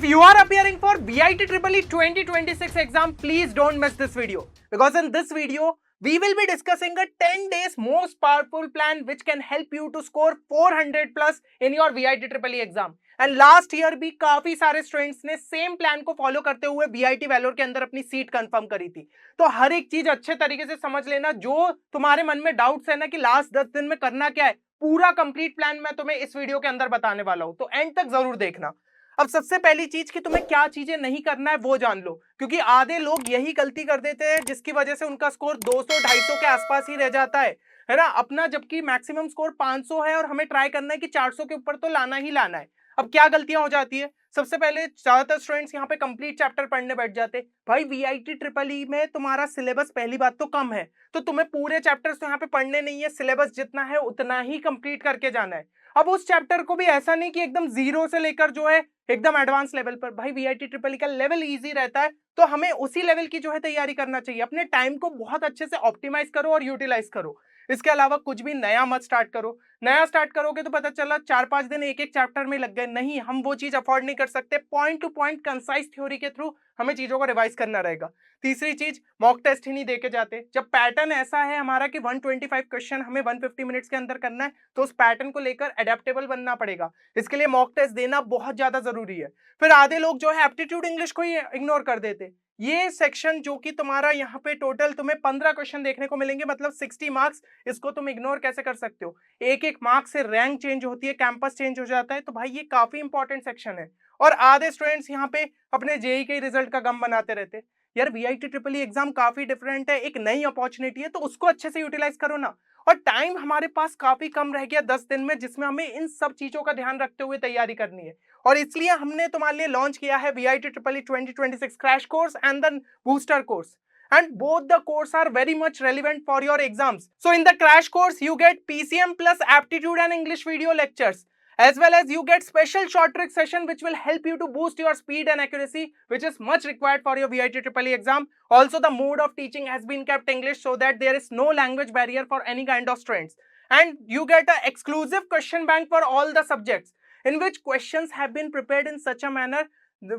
you are appearing for VIT EEE 2026 exam, please don't miss this video. Because in this video, we will be discussing a 10 days most powerful plan which can help you to score 400 plus in your VIT EEE exam. And last year भी काफी सारे students ने same plan को follow करते हुए VIT valour के अंदर अपनी सीट कंफर्म करी थी। तो हर एक चीज अच्छे तरीके से समझ लेना। जो तुम्हारे मन में डाउट्स है ना कि लास्ट 10 दिन में करना क्या है, पूरा कंप्लीट प्लान मैं तुम्हें इस वीडियो के अंदर बताने वाला हूं, तो एंड तक जरूर देखना। अब सबसे पहली चीज कि तुम्हें क्या चीजें नहीं करना है वो जान लो, क्योंकि आधे लोग यही गलती कर देते हैं जिसकी वजह से उनका स्कोर 200-250 के आसपास ही रह जाता है ना। अपना जबकि मैक्सिमम स्कोर 500 है और हमें ट्राई करना है कि 400 के ऊपर तो लाना ही लाना है। अब क्या गलतियां हो जाती है? सबसे पहले ज्यादातर स्टूडेंट्स यहाँ पे कंप्लीट चैप्टर पढ़ने बैठ जाते। भाई VIT EEE में तुम्हारा सिलेबस पहली बात तो कम है, तो तुम्हें पूरे चैप्टर्स तो यहाँ पे पढ़ने नहीं है, सिलेबस जितना है उतना ही कंप्लीट करके जाना है। अब उस चैप्टर को भी ऐसा नहीं कि एकदम जीरो से लेकर जो है एकदम एडवांस लेवल पर, भाई VIT EEE का लेवल इजी रहता है, तो हमें उसी लेवल की जो है तैयारी करना चाहिए। अपने टाइम को बहुत अच्छे से ऑप्टिमाइज करो और यूटिलाइज करो। इसके अलावा कुछ भी नया मत स्टार्ट करो। नया स्टार्ट करोगे तो पता चला 4-5 दिन एक एक चैप्टर में लग गए। नहीं, हम वो चीज अफोर्ड नहीं कर सकते। Point two point concise theory के थ्रू हमें चीजों को रिवाइज करना रहेगा। तीसरी चीज, मॉक टेस्ट ही नहीं देके जाते। जब पैटर्न ऐसा है हमारा कि 125 क्वेश्चन हमें 150 मिनट्स के अंदर करना है, तो उस पैटर्न को लेकर एडेप्टेबल बनना पड़ेगा। इसके लिए मॉक टेस्ट देना बहुत ज्यादा जरूरी है। फिर आधे लोग जो है एप्टीट्यूड इंग्लिश को ही इग्नोर कर देते। ये सेक्शन जो कि तुम्हारा यहाँ पे टोटल तुम्हें 15 क्वेश्चन देखने को मिलेंगे, मतलब 60 मार्क्स, इसको तुम इग्नोर कैसे कर सकते हो? एक एक मार्क्स से रैंक चेंज होती है, कैंपस चेंज हो जाता है, तो भाई ये काफी इंपॉर्टेंट सेक्शन है। और आधे स्टूडेंट्स यहाँ पे अपने जेई के रिजल्ट का गम बनाते रहते। यार VIT EEE एग्जाम काफी डिफरेंट है, एक नई अपॉर्चुनिटी है, तो उसको अच्छे से यूटिलाइज करो ना। और टाइम हमारे पास काफी कम रह गया 10 दिन में, जिसमें हमें इन सब चीजों का ध्यान रखते हुए तैयारी करनी है। और इसलिए हमने तुम्हारे लिए लॉन्च किया है VIT EEE 2026 crash course and the booster course, and both the course are very much relevant for your exams. So in the crash course you get PCM plus aptitude and English video lectures, as well as you get special short trick session which will help you to boost your speed and accuracy, which is much required for your VIT EEE exam. Also the mode of teaching has been kept English so that there is no language barrier for any kind of students. And you get an exclusive question bank for all the subjects, in which questions have been prepared in such a manner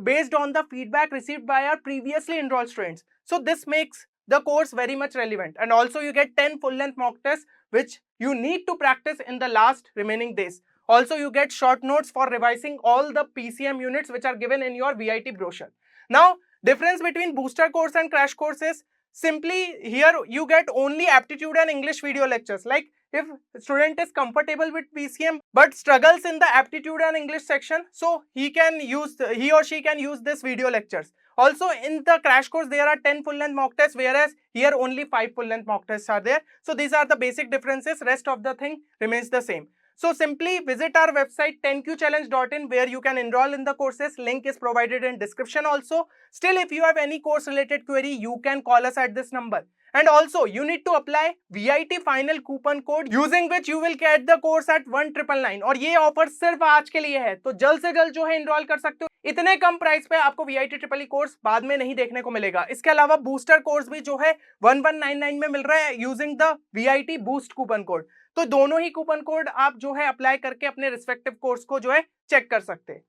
based on the feedback received by our previously enrolled students. So this makes the course very much relevant. And also you get 10 full length mock tests which you need to practice in the last remaining days. Also you get short notes for revising all the PCM units which are given in your VIT brochure. Now difference between booster course and crash course is simply here you get only aptitude and English video lectures. Like if student is comfortable with PCM but struggles in the aptitude and English section, so he or she can use this video lectures. Also in the crash course there are 10 full length mock tests, whereas here only 5 full length mock tests are there. So these are the basic differences, rest of the thing remains the same. So simply visit our website 10qchallenge.in where you can enroll in the courses. Link is provided in description also. Still, if you have any course related query, you can call us at this number. And also you need to apply VIT final coupon code using which you will get the course at 1999. और ये offer सिर्फ आज के लिए है, तो जल्द से जल्द जो है एनरोल कर सकते हो। इतने कम प्राइस पे आपको VIT EEE कोर्स बाद में नहीं देखने को मिलेगा। इसके अलावा बूस्टर कोर्स भी जो है 1199 में मिल रहा है using the VIT boost coupon code. तो दोनों ही कूपन कोड आप जो है अप्लाई करके अपने रिस्पेक्टिव कोर्स को जो है चेक कर सकते हैं।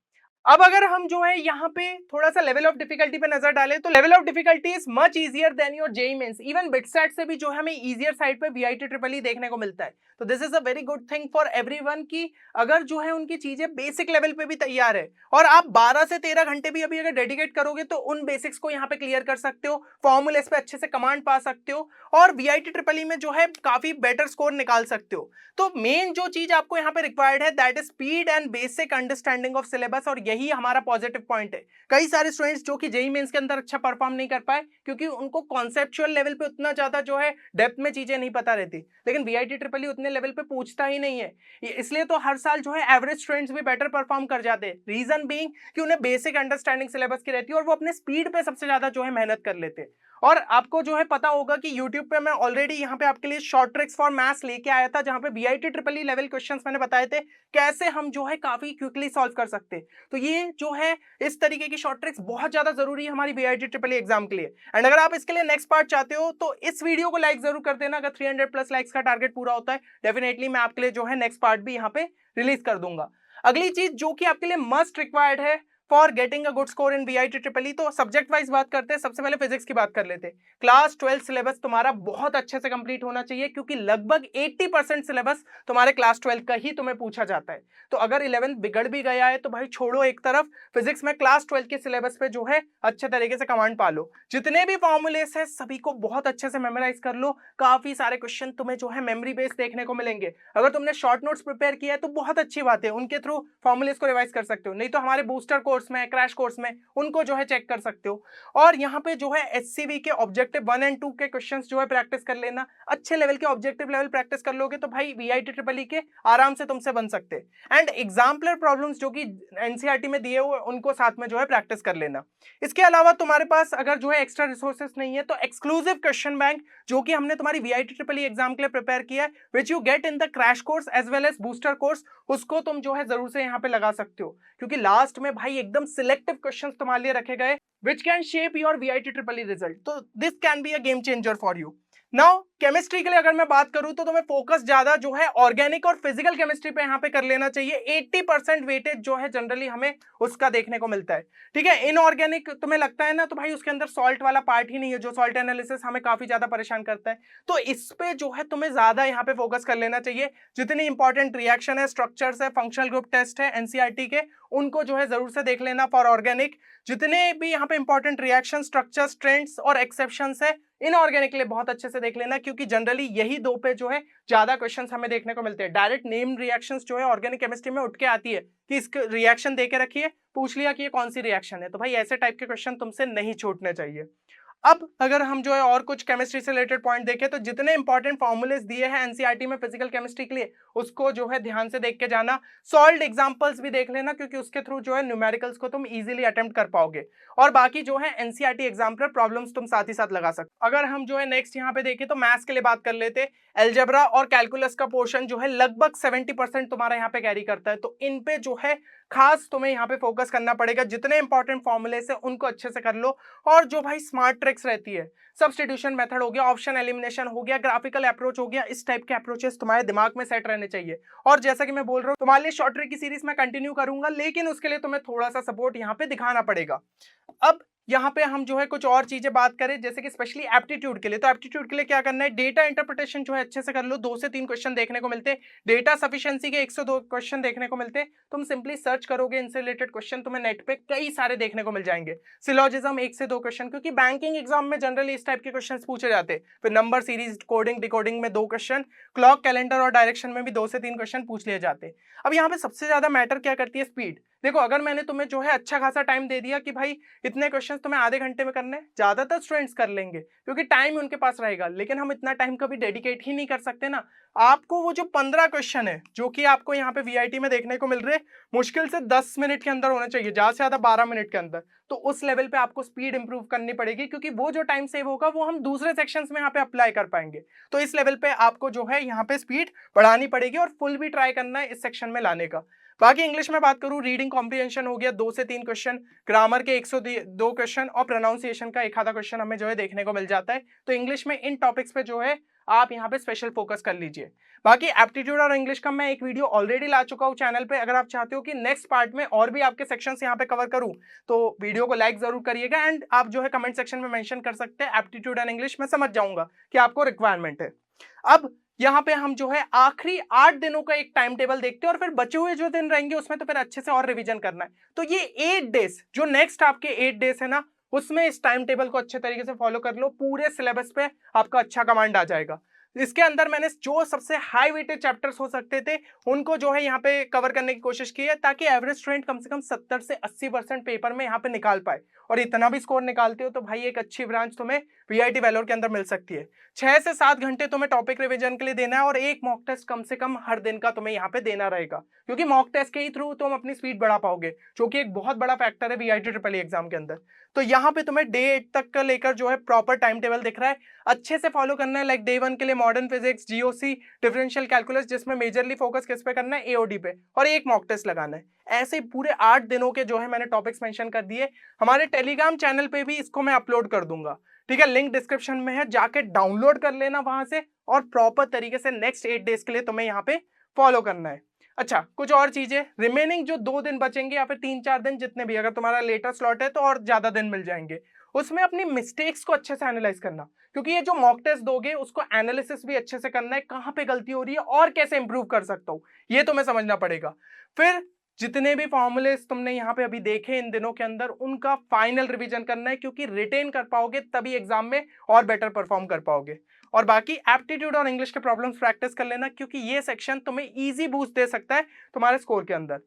अब अगर हम जो है यहाँ पे थोड़ा सा लेवल ऑफ डिफिकल्टी पे नजर डालें, तो level of difficulty is much easier than your JEE mains. Even BITSAT से भी जो है हमें इजियर साइड पे VIT EEE देखने को मिलता है। तो this is a very good thing for everyone कि अगर जो है उनकी चीजें बेसिक लेवल पे भी तैयार है और आप 12 से 13 घंटे भी अभी अगर डेडिकेट करोगे तो उन बेसिक्स को यहाँ पे क्लियर कर सकते हो, फॉर्मूलेस पे अच्छे से कमांड पा सकते हो और VIT EEE में जो है काफी बेटर स्कोर निकाल सकते हो। तो मेन जो चीज आपको यहाँ पे रिक्वायर्ड है that is speed and basic understanding of syllabus, और यही हमारा पॉजिटिव पॉइंट है। कई सारे स्टूडेंट्स जो कि जेईई मेंस के अंदर अच्छा परफॉर्म नहीं कर पाए क्योंकि उनको कॉन्सेप्चुअल लेवल पे उतना ज्यादा जो है डेप्थ में चीजें नहीं पता रहती, लेकिन VIT EEE उतने लेवल पे पूछता ही नहीं है, इसलिए तो हर साल जो है एवरेज स्टूडेंट्स भी बेटर परफॉर्म कर जाते हैं। रीजन बीइंग कि उन्हें बेसिक अंडरस्टैंडिंग सिलेबस की रहती है और वो अपने स्पीड पे सबसे ज्यादा जो है मेहनत कर लेते हैं। और आपको जो है पता होगा कि YouTube पे मैं ऑलरेडी यहाँ पे आपके लिए शॉर्ट ट्रिक्स फॉर मैथ्स लेके आया था, जहाँ पे VIT EEE लेवल क्वेश्चंस मैंने बताए थे कैसे हम जो है काफी क्विकली सॉल्व कर सकते हैं। तो ये जो है इस तरीके की शॉर्ट ट्रिक्स बहुत ज्यादा जरूरी है हमारी VIT EEE एग्जाम के लिए। एंड अगर आप इसके लिए नेक्स्ट पार्ट चाहते हो तो इस वीडियो को लाइक जरूर कर देना। अगर 300 प्लस लाइक्स का टारगेट पूरा होता है डेफिनेटली मैं आपके लिए जो है नेक्स्ट पार्ट भी यहाँ पे रिलीज कर दूंगा। अगली चीज जो कि आपके लिए मस्ट रिक्वायर्ड है for getting a good score in VIT triple E. तो सब्जेक्ट वाइज बात करते हैं, सबसे पहले फिजिक्स की बात कर लेते हैं। क्लास 12 सिलेबस तुम्हारा बहुत अच्छे से कंप्लीट होना चाहिए, क्योंकि लगभग 80% सिलेबस तुम्हारे क्लास 12 का ही तुम्हें पूछा जाता है। तो अगर 11th बिगड़ भी गया है तो भाई छोड़ो एक तरफ, फिजिक्स में क्लास 12 के सिलेबस पे जो है अच्छे तरीके से कमांड पा लो। जितने भी फॉर्मूलेस है सभी को बहुत अच्छे से मेमोराइज कर लो। काफी सारे क्वेश्चन तुम्हें जो है मेमोरी बेस देखने को मिलेंगे। अगर तुमने शॉर्ट नोट्स प्रिपेयर किया है तो बहुत अच्छी बात है, उनके थ्रू फॉर्मूलेस को रिवाइज कर सकते हो, नहीं तो हमारे बूस्टर कोर्स में, क्रैश कोर्स में उनको जो है चेक कर सकते हो। और यहाँ पे जो है एचसीवी के ऑब्जेक्टिव 1 एंड 2 के क्वेश्चंस जो है प्रैक्टिस कर लेना। अच्छे लेवल के ऑब्जेक्टिव लेवल प्रैक्टिस कर लोगे तो भाई वीआईटी ट्रिपल ई के आराम से तुमसे बन सकते हैं। एंड एग्जाम्पलर प्रॉब्लम्स जो कि एनसीईआरटी में दिए हुए उनको साथ में जो है प्रैक्टिस कर लेना। इसके अलावा तुम्हारे पास अगर जो है एक्स्ट्रा रिसोर्सेस नहीं है तो एक्सक्लूसिव क्वेश्चन बैंक जो कि हमने तुम्हारी वीआईटी ट्रिपल ई एग्जाम के लिए प्रिपेयर किया है, which you get in the crash course as well as booster course, उसको तुम जो है जरूर से यहाँ पे लगा सकते हो, क्योंकि लास्ट में भाई एकदम सिलेक्टिव क्वेश्चंस तुम्हारे लिए रखे गए which can shape your VIT triple E result. तो this can be a game changer for you. Now chemistry के लिए अगर मैं बात करूं तो तुम्हें फोकस ज्यादा जो है ऑर्गेनिक और फिजिकल केमिस्ट्री पे यहाँ पे कर लेना चाहिए। 80% वेटेज जो है जनरली हमें उसका देखने को मिलता है। ठीक है, इनऑर्गेनिक तुम्हें लगता है ना तो भाई उसके अंदर सॉल्ट वाला पार्ट ही नहीं है, जो सॉल्ट एनालिसिस हमें काफी ज्यादा परेशान करता है। तो इस पे जो है तुम्हें ज्यादा यहाँ पे फोकस कर लेना चाहिए। जितनी इंपॉर्टेंट रिएक्शन है, स्ट्रक्चर्स है, फंक्शनल ग्रुप टेस्ट है एनसीईआरटी के, उनको जो है जरूर से देख लेना फॉर ऑर्गेनिक। जितने भी यहाँ पे इंपॉर्टेंट रिएक्शन, स्ट्रक्चर्स, ट्रेंड्स और एक्सेप्शंस है इनऑर्गेनिक के लिए बहुत अच्छे से देख लेना, क्योंकि जनरली यही दो पे जो है ज्यादा क्वेश्चंस हमें देखने को मिलते हैं। डायरेक्ट नेम रिएक्शंस जो है ऑर्गेनिक केमिस्ट्री में उठ के आती है कि इसके रिएक्शन दे के रखिए, पूछ लिया कि ये कौन सी रिएक्शन है, तो भाई ऐसे टाइप के क्वेश्चन तुमसे नहीं छूटने चाहिए। अब अगर हम जो है और कुछ केमिस्ट्री से रिलेटेड पॉइंट देखें तो जितने इंपॉर्टेंट फॉर्मूलेस दिए हैं एनसीईआरटी में फिजिकल केमिस्ट्री के लिए उसको जो है ध्यान से देख के जाना। सॉल्व्ड एग्जांपल्स भी देख लेना, क्योंकि उसके थ्रू जो है न्यूमेरिकल्स को तुम इजीली अटेम्प्ट कर पाओगे। और बाकी जो है एनसीईआरटी एग्जाम्पलर प्रॉब्लम्स तुम साथ ही साथ लगा सकते। अगर हम जो है नेक्स्ट यहाँ पे देखें तो मैथ्स के लिए बात कर लेते। एल्जेब्रा और कैलकुलस का पोर्शन जो है लगभग 70% तुम्हारा यहाँ पे कैरी करता है, तो इन पे जो है खास तुम्हें यहाँ पे फोकस करना पड़ेगा। जितने इंपॉर्टेंट फॉर्मूलेस है उनको अच्छे से कर लो। और जो भाई स्मार्ट ट्रिक्स रहती है, सब्स्टिट्यूशन मेथड हो गया, ऑप्शन एलिमिनेशन हो गया, ग्राफिकल अप्रोच हो गया, इस टाइप के अप्रोचेस तुम्हारे दिमाग में सेट रहने चाहिए। और जैसा कि मैं बोल रहा हूँ तुम्हारे लिए शॉर्ट ट्रिक की सीरीज मैं कंटिन्यू करूंगा, लेकिन उसके लिए तुम्हें थोड़ा सा सपोर्ट यहाँ पे दिखाना पड़ेगा। अब यहाँ पे हम जो है कुछ और चीजें बात करें, जैसे कि स्पेशली एप्टीट्यूड के लिए, तो एप्टीट्यूड के लिए क्या करना है, डेटा इंटरप्रिटेशन जो है अच्छे से कर लो। 2 से 3 क्वेश्चन देखने को मिलते हैं। डेटा सफिशिएंसी के 102 क्वेश्चन देखने को मिलते हैं। तुम सिंपली सर्च करोगे इनसे रिलेटेड क्वेश्चन, तुम्हें नेट पे कई सारे देखने को मिल जाएंगे। सिलोजिज्म 1 से 2 क्वेश्चन, क्योंकि बैंकिंग एग्जाम में जनरली इस टाइप के क्वेश्चन पूछे जाते हैं। फिर नंबर सीरीज, कोडिंग, डिकोडिंग में 2 क्वेश्चन, क्लॉक, कैलेंडर और डायरेक्शन में भी 2 से 3 क्वेश्चन पूछ लिए जाते हैं। अब यहाँ पे सबसे ज्यादा मैटर क्या करती है, स्पीड। देखो अगर मैंने तुम्हें जो है अच्छा खासा टाइम दे दिया कि भाई इतने क्वेश्चंस तुम्हें आधे घंटे में करने, ज्यादातर स्टूडेंट्स कर लेंगे क्योंकि टाइम उनके पास रहेगा, लेकिन हम इतना टाइम कभी डेडिकेट ही नहीं कर सकते ना। आपको वो जो 15 क्वेश्चन है जो कि आपको यहाँ पे वीआईटी में देखने को मिल रहे, मुश्किल से 10 मिनट के अंदर होना चाहिए, ज्यादा से ज्यादा 12 मिनट के अंदर। तो उस लेवल पे आपको स्पीड इंप्रूव करनी पड़ेगी, क्योंकि वो जो टाइम सेव होगा वो हम दूसरे सेक्शंस में यहाँ पे अप्लाई कर पाएंगे। तो इस लेवल पे आपको जो है यहाँ पे स्पीड बढ़ानी पड़ेगी और फुल भी ट्राई करना है इस सेक्शन में लाने का। बाकी इंग्लिश में बात करूं, रीडिंग कॉम्प्रिहेंशन हो गया 2 से 3 क्वेश्चन, ग्रामर के 102 क्वेश्चन और प्रोनाउंसिएशन का एक आधा क्वेश्चन हमें जो है देखने को मिल जाता है। तो इंग्लिश में इन टॉपिक्स पे जो है आप यहाँ पे स्पेशल फोकस कर लीजिए। बाकी एप्टीट्यूड और इंग्लिश का मैं एक वीडियो ऑलरेडी ला चुका हूँ चैनल पे। अगर आप चाहते हो कि नेक्स्ट पार्ट में और भी आपके सेक्शंस यहाँ पे कवर करूँ तो वीडियो को लाइक जरूर करिएगा, एंड आप जो है कमेंट सेक्शन में मेंशन कर सकते हैं एप्टीट्यूड एंड इंग्लिश, मैं समझ जाऊंगा कि आपको रिक्वायरमेंट है। अब यहाँ पे हम जो है आखिरी 8 दिनों का एक टाइम टेबल देखते हैं, और फिर बचे हुए जो दिन रहेंगे उसमें तो फिर अच्छे से और रिवीजन करना है। तो ये 8 डेज जो नेक्स्ट आपके 8 डेज है ना, उसमें इस टाइम टेबल को अच्छे तरीके से फॉलो कर लो, पूरे सिलेबस पे आपका अच्छा कमांड आ जाएगा। इसके अंदर मैंने जो सबसे हाई वेटेड चैप्टर्स हो सकते थे उनको जो है यहाँ पे कवर करने की कोशिश की है, ताकि एवरेज स्टूडेंट कम से कम 70 से 80% पेपर में यहाँ पे निकाल पाए। और इतना भी स्कोर निकालते हो तो भाई एक अच्छी ब्रांच तुम्हें वीआईटी वैलोर के अंदर मिल सकती है। 6 से 7 घंटे तुम्हें टॉपिक रिवीजन के लिए देना है, और एक मॉक टेस्ट कम से कम हर दिन का तुम्हें यहाँ पे देना रहेगा, क्योंकि मॉक टेस्ट के ही थ्रू तुम अपनी स्पीड बढ़ा पाओगे, जो कि एक बहुत बड़ा फैक्टर है वीआईटी ट्रिपल ई एग्जाम के अंदर। तो यहाँ पे तुम्हें डे 8 तक का लेकर जो है प्रॉपर टाइम टेबल दिख रहा है, अच्छे से फॉलो करना है। लाइक डे 1 के लिए modern physics, GOC, differential calculus, जिसमें मेजरली फोकस किस पे करना है, एओडी पे, और एक मॉक टेस्ट लगाना है। ऐसे पूरे 8 दिनों के जो है मैंने टॉपिक्स मेंशन कर दिए। हमारे टेलीग्राम चैनल पे भी इसको मैं अपलोड कर दूंगा, ठीक है, लिंक डिस्क्रिप्शन में है, जाके डाउनलोड कर लेना वहां से, और प्रॉपर तरीके से नेक्स्ट 8 डेज के लिए तुम्हें यहाँ पे फॉलो करना है। अच्छा, कुछ और चीजें रिमेनिंग जो 2 दिन बचेंगे या फिर 3-4 दिन जितने भी, अगर तुम्हारा लेटर स्लॉट है तो और ज्यादा दिन मिल जाएंगे, उसमें अपनी मिस्टेक्स को अच्छे से एनालाइज करना, क्योंकि ये जो मॉक टेस्ट दोगे उसको एनालिसिस भी अच्छे से करना है, कहां पे गलती हो रही है और कैसे इंप्रूव कर सकता हूं, ये तुम्हें समझना पड़ेगा। फिर जितने भी फॉर्मूलेस तुमने यहाँ पे अभी देखे इन दिनों के अंदर, उनका फाइनल रिवीजन करना है, क्योंकि रिटेन कर पाओगे तभी एग्जाम में और बेटर परफॉर्म कर पाओगे। और बाकी एप्टीट्यूड और इंग्लिश के प्रॉब्लम्स प्रैक्टिस कर लेना, क्योंकि ये सेक्शन तुम्हें इजी बूस्ट दे सकता है तुम्हारे स्कोर के अंदर।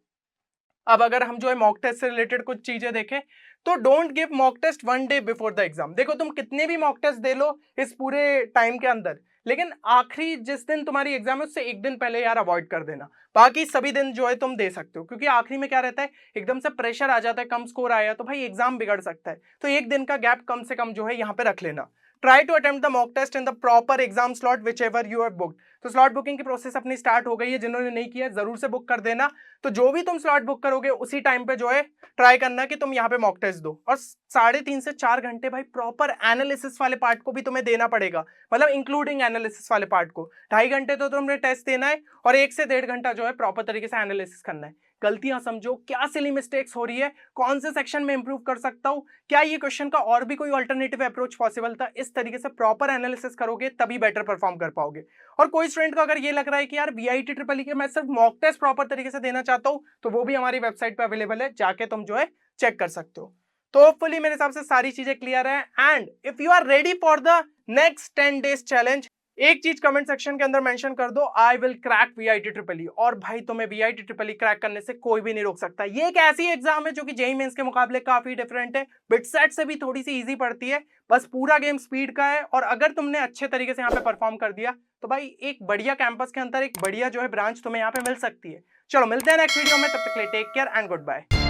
अब अगर हम जो है मॉक टेस्ट से रिलेटेड कुछ चीजें देखें, तो don't give mock test 1 day before the exam. देखो तुम कितने भी मॉक टेस्ट दे लो इस पूरे टाइम के अंदर, लेकिन आखिरी जिस दिन तुम्हारी एग्जाम है उससे एक दिन पहले यार अवॉइड कर देना। बाकी सभी दिन जो है तुम दे सकते हो, क्योंकि आखिरी में क्या रहता है, एकदम से प्रेशर आ जाता है, कम स्कोर आया तो भाई एग्जाम बिगड़ सकता है। तो एक दिन का गैप कम से कम जो है यहाँ पे रख लेना। Try to attempt the mock test in the proper exam slot whichever you have booked. तो स्लॉट बुकिंग की प्रोसेस अपनी स्टार्ट हो गई है, जिन्होंने नहीं किया जरूर से बुक कर देना। तो जो भी तुम स्लॉट बुक करोगे उसी टाइम पे जो है ट्राई करना कि तुम यहाँ पे मॉक टेस्ट दो। और 3.5 से 4 घंटे भाई प्रॉपर एनालिसिस वाले पार्ट को भी तुम्हें देना पड़ेगा, मतलब इंक्लूडिंग एनालिसिस वाले पार्ट को। 2.5 घंटे तो तुमने टेस्ट देना है और 1 से 1.5 घंटा जो है प्रॉपर तरीके से एनालिसिस करना है। गलतियां समझो, क्या सिली मिस्टेक्स हो रही है, कौन से सेक्शन में इंप्रूव कर सकता हूं, क्या ये क्वेश्चन का और भी कोई अल्टरनेटिव अप्रोच पॉसिबल था। इस तरीके से प्रॉपर एनालिसिस करोगे तभी बेटर परफॉर्म कर पाओगे। और कोई स्टूडेंट को अगर ये लग रहा है कि यार VIT ट्रिपल ई के मैं सिर्फ मॉक टेस्ट प्रॉपर तरीके से देना चाहता हूं, तो वो भी हमारी वेबसाइट पे अवेलेबल है, जाके तुम जो है चेक कर सकते हो। तो होपफुली मेरे हिसाब से सारी चीजें क्लियर है। And if you are ready for the next 10 days challenge, एक चीज कमेंट सेक्शन के अंदर मेंशन कर दो, I will crack VIT triple E. और भाई तुम्हें VIT ट्रिपल ई क्रैक करने से कोई भी नहीं रोक सकता। ये एक ऐसी एग्जाम है जो कि जेईई मेंस के मुकाबले काफी डिफरेंट है, बिटसेट से भी थोड़ी सी इजी पड़ती है, बस पूरा गेम स्पीड का है। और अगर तुमने अच्छे तरीके से यहाँ पे परफॉर्म कर दिया तो भाई एक बढ़िया कैंपस के अंदर एक बढ़िया जो है ब्रांच तुम्हें यहाँ पे मिल सकती है। चलो मिलते हैं नेक्स्ट वीडियो में, तब तक के लिए take care and good bye.